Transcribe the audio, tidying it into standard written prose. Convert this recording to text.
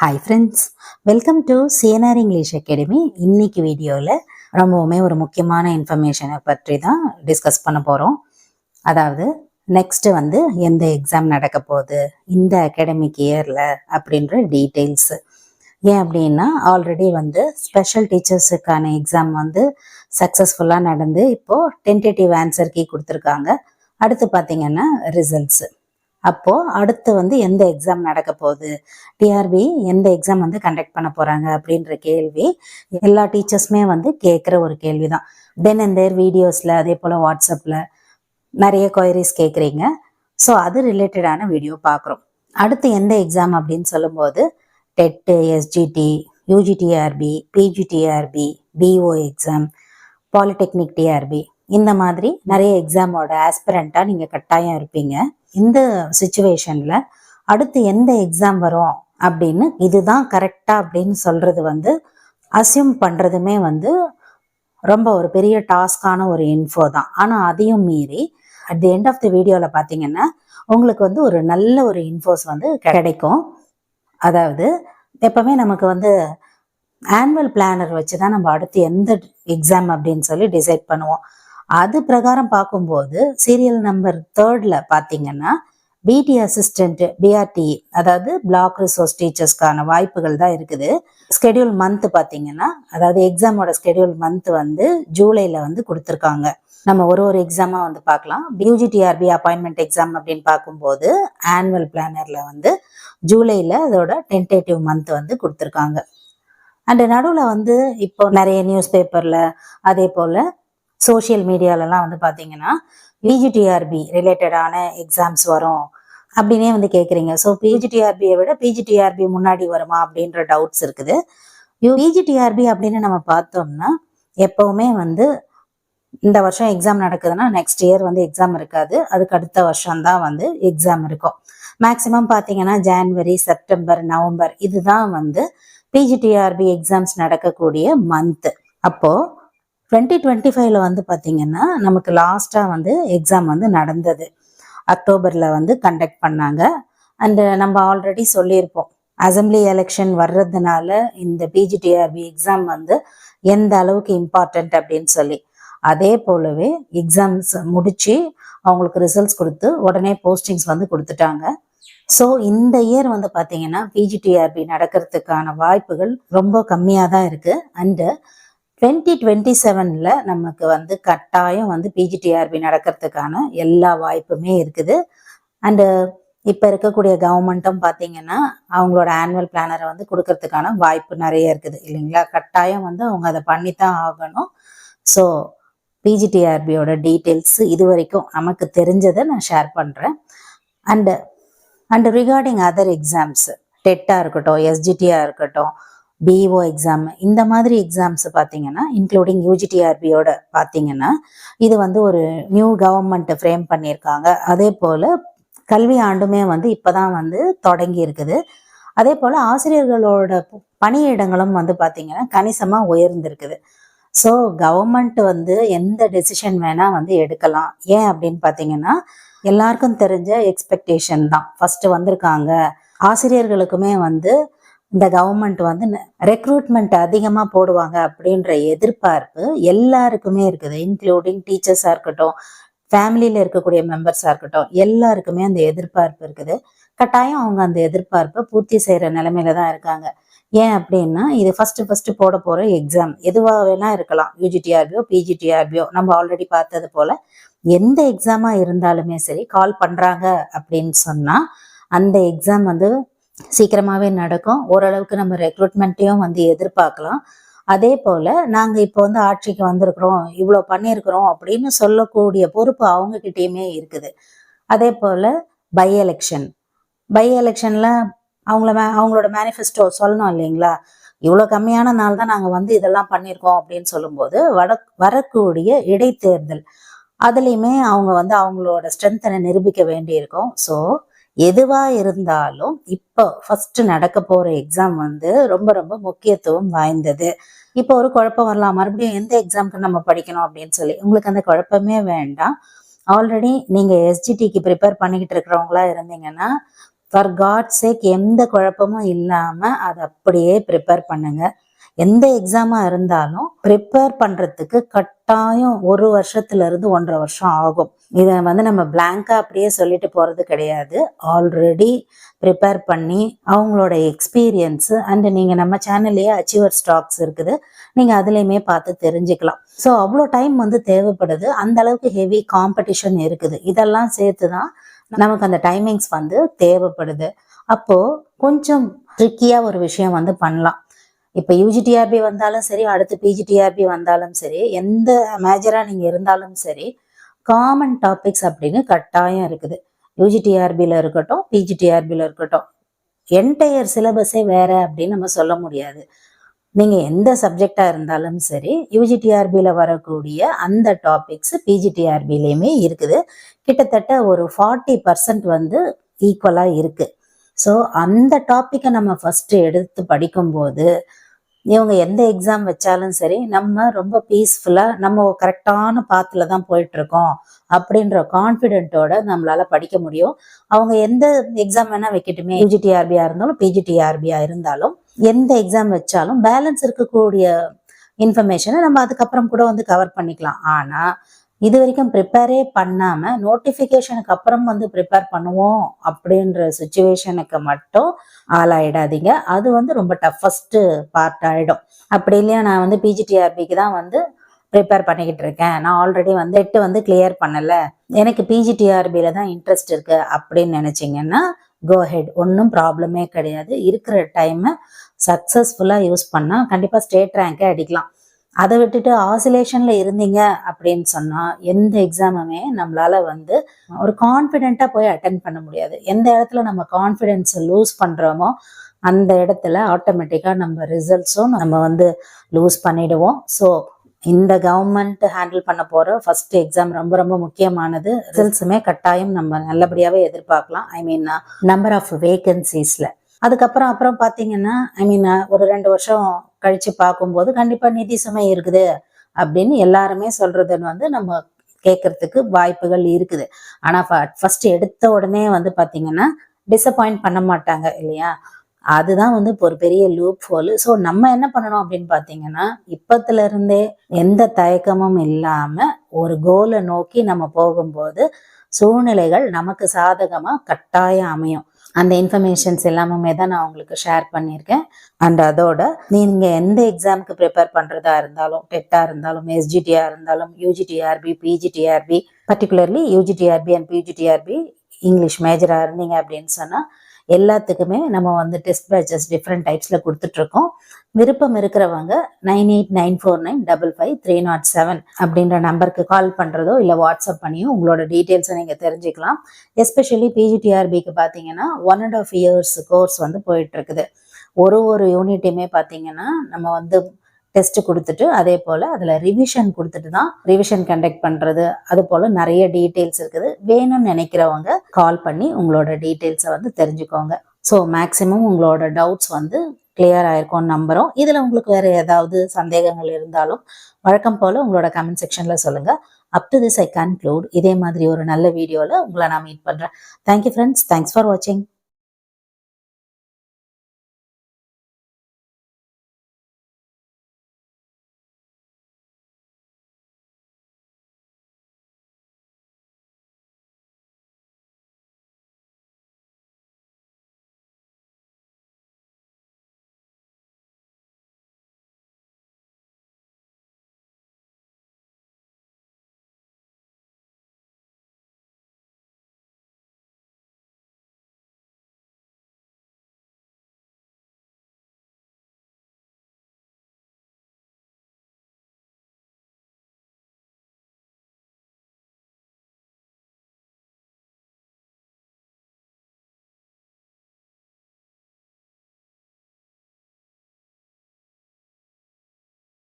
Hi friends, welcome to CNR English academy. இன்னைக்கு வீடியோவில் ரொம்பவுமே ஒரு முக்கியமான இன்ஃபர்மேஷனை பற்றி தான் டிஸ்கஸ் பண்ண போகிறோம். அதாவது நெக்ஸ்ட்டு எந்த எக்ஸாம் நடக்க போகுது இந்த அகாடமிக் இயரில் அப்படின்ற டீட்டெயில்ஸு. ஏன் அப்படின்னா ஆல்ரெடி ஸ்பெஷல் டீச்சர்ஸுக்கான எக்ஸாம் சக்ஸஸ்ஃபுல்லாக நடந்து இப்போது டென்டேட்டிவ் ஆன்சர் கீ கொடுத்துருக்காங்க. அடுத்து பார்த்திங்கன்னா ரிசல்ட்ஸு. அப்போது அடுத்து எந்த எக்ஸாம் நடக்க போகுது, டிஆர்பி எந்த எக்ஸாம் கண்டக்ட் பண்ண போகிறாங்க அப்படின்ற கேள்வி எல்லா டீச்சர்ஸுமே கேட்குற ஒரு கேள்வி தான். தென் அண்ட் தேர் வீடியோஸில் அதே போல் வாட்ஸ்அப்பில் நிறைய கொயரிஸ் கேட்குறீங்க. ஸோ அது ரிலேட்டடான வீடியோ பார்க்குறோம். அடுத்து எந்த எக்ஸாம் அப்படின்னு சொல்லும்போது TET, SGT, UGTRB, PGTRB, PO exam, polytechnic TRB, இந்த மாதிரி நிறைய எக்ஸாமோட ஆஸ்பிரண்ட்டாக நீங்கள் கட்டாயம் இருப்பீங்க. இந்த சுச்சுவேஷனில் அடுத்து எந்த எக்ஸாம் வரும் அப்படின்னு இதுதான் கரெக்டாக அப்படின்னு சொல்கிறது அசியூம் பண்ணுறதுமே ரொம்ப ஒரு பெரிய டாஸ்கான ஒரு இன்ஃபோ தான். ஆனால் அதையும் மீறி at the end of the வீடியோவில் பார்த்தீங்கன்னா உங்களுக்கு ஒரு நல்ல ஒரு இன்ஃபோஸ் கிடைக்கும். அதாவது எப்பவுமே நமக்கு ஆனுவல் பிளானர் வச்சு தான் நம்ம அடுத்து எந்த எக்ஸாம் அப்படின்னு சொல்லி டிசைட் பண்ணுவோம். அது பிரகாரம் பார்க்கும்போது சீரியல் நம்பர் 3 பார்த்தீங்கன்னா பிடி அசிஸ்டன்ட், பிஆர்டி, அதாவது பிளாக் ரிசோர்ஸ் டீச்சர்ஸ்க்கான வாய்ப்புகள் தான் இருக்குது. ஸ்கெடியூல் மந்த் பார்த்தீங்கன்னா, அதாவது எக்ஸாமோட ஸ்கெடியூல் மந்த் ஜூலையில் கொடுத்துருக்காங்க. நம்ம ஒரு எக்ஸாமாக பார்க்கலாம். யூஜிடிஆர்பி அப்பாயின்மெண்ட் எக்ஸாம் அப்படின்னு பார்க்கும்போது ஆனுவல் பிளானரில் ஜூலையில் அதோட டென்டேட்டிவ் மந்த் கொடுத்துருக்காங்க. அண்ட் நடுவில் இப்போ நிறைய நியூஸ் பேப்பரில் அதே போல் சோஷியல் மீடியாலலாம் பார்த்தீங்கன்னா பிஜிடிஆர்பி ரிலேட்டடான எக்ஸாம்ஸ் வரும் அப்படின்னே கேட்குறீங்க. ஸோ பிஜிடிஆர்பியை விட பிஜிடிஆர்பி முன்னாடி வருமா அப்படின்ற டவுட்ஸ் இருக்குது. பிஜிடிஆர்பி அப்படின்னு நம்ம பார்த்தோம்னா எப்போவுமே இந்த வருஷம் எக்ஸாம் நடக்குதுன்னா நெக்ஸ்ட் இயர் எக்ஸாம் இருக்காது. அதுக்கு அடுத்த வருஷம்தான் எக்ஸாம் இருக்கும். மேக்சிமம் பார்த்தீங்கன்னா ஜான்வரி, செப்டம்பர், நவம்பர் இதுதான் பிஜிடிஆர்பி எக்ஸாம்ஸ் நடக்கக்கூடிய மந்த். அப்போது 2025 பார்த்தீங்கன்னா நமக்கு லாஸ்ட்டாக எக்ஸாம் நடந்தது. அக்டோபரில் கண்டக்ட் பண்ணாங்க. அண்டு நம்ம ஆல்ரெடி சொல்லியிருப்போம், அசம்பிளி எலெக்ஷன் வர்றதுனால இந்த பிஜிடிஆர்பி எக்ஸாம் எந்த அளவுக்கு இம்பார்ட்டண்ட் அப்படின்னு சொல்லி. அதே போலவே எக்ஸாம்ஸ் முடித்து அவங்களுக்கு ரிசல்ட்ஸ் கொடுத்து உடனே போஸ்டிங்ஸ் கொடுத்துட்டாங்க. ஸோ இந்த இயர் பார்த்தீங்கன்னா பிஜிடிஆர்பி நடக்கிறதுக்கான வாய்ப்புகள் ரொம்ப கம்மியாக தான் இருக்குது. அண்டு 2027 நமக்கு கட்டாயம் பிஜிடிஆர்பி நடக்கிறதுக்கான எல்லா வாய்ப்புமே இருக்குது. அண்டு இப்போ இருக்கக்கூடிய கவர்மெண்ட்டும் பார்த்தீங்கன்னா அவங்களோட ஆனுவல் பிளானரை கொடுக்கறதுக்கான வாய்ப்பு நிறைய இருக்குது இல்லைங்களா. கட்டாயம் அவங்க அதை பண்ணித்தான் ஆகணும். ஸோ பிஜிடிஆர்பியோட டீட்டெயில்ஸ் இது வரைக்கும் நமக்கு தெரிஞ்சதை நான் ஷேர் பண்ணுறேன். அண்டு ரிகார்டிங் அதர் எக்ஸாம்ஸ், டெட்டாக இருக்கட்டும், எஸ்ஜிடியாக இருக்கட்டும், பிஓ எக்ஸாம், இந்த மாதிரி எக்ஸாம்ஸ் பார்த்தீங்கன்னா இன்க்ளூடிங் யூஜிடிஆர்பியோட பார்த்தீங்கன்னா இது ஒரு நியூ கவர்மெண்ட் ஃப்ரேம் பண்ணியிருக்காங்க. அதே போல் கல்வி ஆண்டுமே இப்போ தான் தொடங்கி இருக்குது. அதே போல் ஆசிரியர்களோட பணியிடங்களும் பார்த்தீங்கன்னா கணிசமாக உயர்ந்திருக்குது. ஸோ கவர்மெண்ட் எந்த டெசிஷன் வேணால் எடுக்கலாம். ஏன் அப்படின்னு பார்த்தீங்கன்னா எல்லாருக்கும் தெரிஞ்ச எக்ஸ்பெக்டேஷன் தான். ஃபஸ்ட்டு வந்திருக்காங்க ஆசிரியர்களுக்குமே இந்த கவர்மெண்ட் ரெக்ரூட்மெண்ட் அதிகமாக போடுவாங்க அப்படின்ற எதிர்பார்ப்பு எல்லாருக்குமே இருக்குது. இன்க்ளூடிங் டீச்சர்ஸாக இருக்கட்டும், ஃபேமிலியில் இருக்கக்கூடிய மெம்பர்ஸாக இருக்கட்டும், எல்லாருக்குமே அந்த எதிர்பார்ப்பு இருக்குது. கட்டாயம் அவங்க அந்த எதிர்பார்ப்பை பூர்த்தி செய்கிற நிலைமையில தான் இருக்காங்க. ஏன் அப்படின்னா இது ஃபஸ்ட்டு போட போகிற எக்ஸாம் எதுவாக வேணா இருக்கலாம். யூஜிடிஆர்பியோ பிஜிடிஆர்பியோ நம்ம ஆல்ரெடி பார்த்தது போல் எந்த எக்ஸாமாக இருந்தாலுமே சரி, கால் பண்ணுறாங்க அப்படின்னு சொன்னால் அந்த எக்ஸாம் சீக்கிரமாகவே நடக்கும். ஓரளவுக்கு நம்ம ரெக்ரூட்மெண்ட்டையும் எதிர்பார்க்கலாம். அதே போல் நாங்கள் இப்போ ஆட்சிக்கு வந்திருக்கிறோம், இவ்வளோ பண்ணியிருக்கிறோம் அப்படின்னு சொல்லக்கூடிய பொறுப்பு அவங்கக்கிட்டேயுமே இருக்குது. அதே போல் பை எலெக்ஷனில் அவங்களோட மேனிஃபெஸ்டோ சொல்லணும் இல்லைங்களா. இவ்வளோ கம்மியான நாள் தான் நாங்கள் இதெல்லாம் பண்ணியிருக்கோம் அப்படின்னு சொல்லும்போது வரக்கூடிய இடைத்தேர்தல் அதுலேயுமே அவங்க அவங்களோட ஸ்ட்ரென்த்தை நிரூபிக்க வேண்டியிருக்கும். ஸோ எதுவாக இருந்தாலும் இப்போ ஃபஸ்ட்டு நடக்க போகிற எக்ஸாம் ரொம்ப ரொம்ப முக்கியத்துவம் வாய்ந்தது. இப்போ ஒரு குழப்பம் வரலாம், மறுபடியும் எந்த எக்ஸாமுக்கு நம்ம படிக்கணும் அப்படின்னு சொல்லி. உங்களுக்கு அந்த குழப்பமே வேண்டாம். ஆல்ரெடி நீங்கள் எஸ்ஜிடிக்கு ப்ரிப்பேர் பண்ணிக்கிட்டு இருக்கிறவங்களா இருந்தீங்கன்னா ஃபார் காட் சேக் எந்த குழப்பமும் இல்லாமல் அதை அப்படியே ப்ரிப்பேர் பண்ணுங்க. எந்த எக்ஸாமாக இருந்தாலும் ப்ரிப்பேர் பண்ணுறதுக்கு கட்டாயம் 1 வருஷத்துலேருந்து 1.5 வருஷம் ஆகும். இதை நம்ம பிளாங்காக அப்படியே சொல்லிட்டு போகிறது கிடையாது. ஆல்ரெடி ப்ரிப்பேர் பண்ணி அவங்களோட எக்ஸ்பீரியன்ஸு அண்டு நீங்கள் நம்ம சேனல்லையே அச்சீவர் ஸ்டாக்ஸ் இருக்குது, நீங்கள் அதுலேயுமே பார்த்து தெரிஞ்சுக்கலாம். ஸோ அவ்வளோ டைம் தேவைப்படுது. அந்த அளவுக்கு ஹெவி காம்படிஷன் இருக்குது. இதெல்லாம் சேர்த்து தான் நமக்கு அந்த டைமிங்ஸ் தேவைப்படுது. அப்போது கொஞ்சம் ட்ரிக்கியாக ஒரு விஷயம் பண்ணலாம். இப்போ யூஜிடிஆர்பி வந்தாலும் சரி, அடுத்து பிஜிடிஆர்பி வந்தாலும் சரி, எந்த மேஜராக நீங்கள் இருந்தாலும் சரி, காமன் டாபிக்ஸ் அப்படின்னு கட்டாயம் இருக்குது. யூஜிடிஆர்பியில் இருக்கட்டும், பிஜிடிஆர்பியில் இருக்கட்டும், என்டையர் சிலபஸே வேற அப்படின்னு நம்ம சொல்ல முடியாது. நீங்கள் எந்த சப்ஜெக்டாக இருந்தாலும் சரி, யூஜிடிஆர்பியில் வரக்கூடிய அந்த டாபிக்ஸ் பிஜிடிஆர்பிலையுமே இருக்குது. கிட்டத்தட்ட ஒரு 40% ஈக்குவலாக இருக்குது. ஸோ அந்த டாப்பிக்கை நம்ம ஃபஸ்ட்டு எடுத்து படிக்கும்போது இவங்க எந்த எக்ஸாம் வச்சாலும் சரி, நம்ம ரொம்ப பீஸ்ஃபுல்லாக நம்ம கரெக்டான பாத்தில் தான் போயிட்டுருக்கோம் அப்படின்ற கான்ஃபிடென்ட்டோட நம்மளால் படிக்க முடியும். அவங்க எந்த எக்ஸாம் வேணால் வைக்கட்டுமே, யூஜிடிஆர்பியாக இருந்தாலும் பிஜிடிஆர்பியாக இருந்தாலும் எந்த எக்ஸாம் வச்சாலும் பேலன்ஸ் இருக்கக்கூடிய இன்ஃபர்மேஷனை நம்ம அதுக்கப்புறம் கூட கவர் பண்ணிக்கலாம். ஆனால் இது வரைக்கும் ப்ரிப்பேரே பண்ணாமல் நோட்டிஃபிகேஷனுக்கு அப்புறம் ப்ரிப்பேர் பண்ணுவோம் அப்படின்ற சுச்சுவேஷனுக்கு மட்டும் ஆளாயிடாதீங்க. அது ரொம்ப டஃபஸ்ட்டு பார்ட் ஆகிடும். அப்படி இல்லையா, நான் பிஜிடிஆர்பிக்கு தான் ப்ரிப்பேர் பண்ணிக்கிட்டு இருக்கேன், நான் ஆல்ரெடி 8 கிளியர் பண்ணலை, எனக்கு பிஜிடிஆர்பியில் தான் இன்ட்ரெஸ்ட் இருக்குது அப்படின்னு நினச்சிங்கன்னா கோ ஹெட், ஒன்றும் ப்ராப்ளமே கிடையாது. இருக்கிற டைமை சக்ஸஸ்ஃபுல்லாக யூஸ் பண்ணால் கண்டிப்பாக ஸ்டேட் ரேங்கே அடிக்கலாம். அதை விட்டுட்டு ஆசிலேஷனில் இருந்தீங்க அப்படின்னு சொன்னால் எந்த எக்ஸாமுமே நம்மளால் ஒரு கான்ஃபிடெண்ட்டாக போய் அட்டென்ட் பண்ண முடியாது. எந்த இடத்துல நம்ம கான்ஃபிடென்ஸை லூஸ் பண்ணுறோமோ அந்த இடத்துல ஆட்டோமேட்டிக்காக நம்ம ரிசல்ட்ஸும் நம்ம லூஸ் பண்ணிடுவோம். ஸோ இந்த கவர்மெண்ட் ஹேண்டில் பண்ண போகிற ஃபர்ஸ்ட் எக்ஸாம் ரொம்ப ரொம்ப முக்கியமானது. ரிசல்ட்ஸுமே கட்டாயம் நம்ம நல்லபடியாகவே எதிர்பார்க்கலாம். நம்பர் ஆஃப் வேகன்சிஸில் அப்புறம் பார்த்தீங்கன்னா ஒரு 2 வருஷம் கழிச்சு பார்க்கும்போது கண்டிப்பாக நிதி சுமை இருக்குது அப்படின்னு எல்லாருமே சொல்றது நம்ம கேட்கறதுக்கு வாய்ப்புகள் இருக்குது. ஆனால் ஃபர்ஸ்ட் எடுத்த உடனே பார்த்தீங்கன்னா டிசப்பாயிண்ட் பண்ண மாட்டாங்க இல்லையா? அதுதான் ஒரு பெரிய லூப் ஹோல். ஸோ நம்ம என்ன பண்ணணும் அப்படின்னு பார்த்தீங்கன்னா, இப்பத்துல இருந்தே எந்த தயக்கமும் இல்லாமல் ஒரு கோலை நோக்கி நம்ம போகும்போது சூழ்நிலைகள் நமக்கு சாதகமாக கட்டாயம் அமையும். அந்த இன்ஃபர்மேஷன்ஸ் எல்லாமே தான் நான் உங்களுக்கு ஷேர் பண்ணியிருக்கேன். அண்ட் அதோட நீங்கள் எந்த எக்ஸாமுக்கு ப்ரிப்பேர் பண்ணுறதா இருந்தாலும், டெட்டாக இருந்தாலும், எஸ்ஜிடியாக இருந்தாலும், UGTRB, PGTRB, particularly UGTRB and PGTRB English மேஜராக இருந்தீங்க அப்படின்னு சொன்னால் எல்லாத்துக்குமே நம்ம டெஸ்ட் பேட்சஸ் டிஃப்ரெண்ட் டைப்ஸில் கொடுத்துட்ருக்கோம். விருப்பம் இருக்கிறவங்க 9894955307 அப்படின்ற நம்பருக்கு கால் பண்ணுறதோ இல்லை வாட்ஸ்அப் பண்ணியோ உங்களோட டீட்டெயில்ஸை நீங்கள் தெரிஞ்சுக்கலாம். எஸ்பெஷலி பிஜிடிஆர்பிக்கு பார்த்தீங்கன்னா 1.5 years கோர்ஸ் போயிட்டுருக்குது. ஒரு யூனிட்டையுமே பார்த்தீங்கன்னா நம்ம டெஸ்ட் கொடுத்துட்டு அதே போல் அதில் ரிவிஷன் கொடுத்துட்டு தான் ரிவிஷன் கண்டக்ட் பண்ணுறது. அது போல் நிறைய டீட்டெயில்ஸ் இருக்குது. வேணும்னு நினைக்கிறவங்க கால் பண்ணி உங்களோட டீட்டெயில்ஸை தெரிஞ்சுக்கோங்க. ஸோ மேக்ஸிமம் உங்களோட டவுட்ஸ் கிளியர் ஆயிருக்கும்னு நம்புகிறோம். இதில் உங்களுக்கு வேறு ஏதாவது சந்தேகங்கள் இருந்தாலும் வழக்கம் போல் உங்களோட கமெண்ட் செக்ஷனில் சொல்லுங்கள். Up to this I conclude. இதே மாதிரி ஒரு நல்ல வீடியோவில் உங்களை நான் மீட் பண்ணுறேன். Thank you friends. தேங்க்ஸ் ஃபார் வாட்சிங்.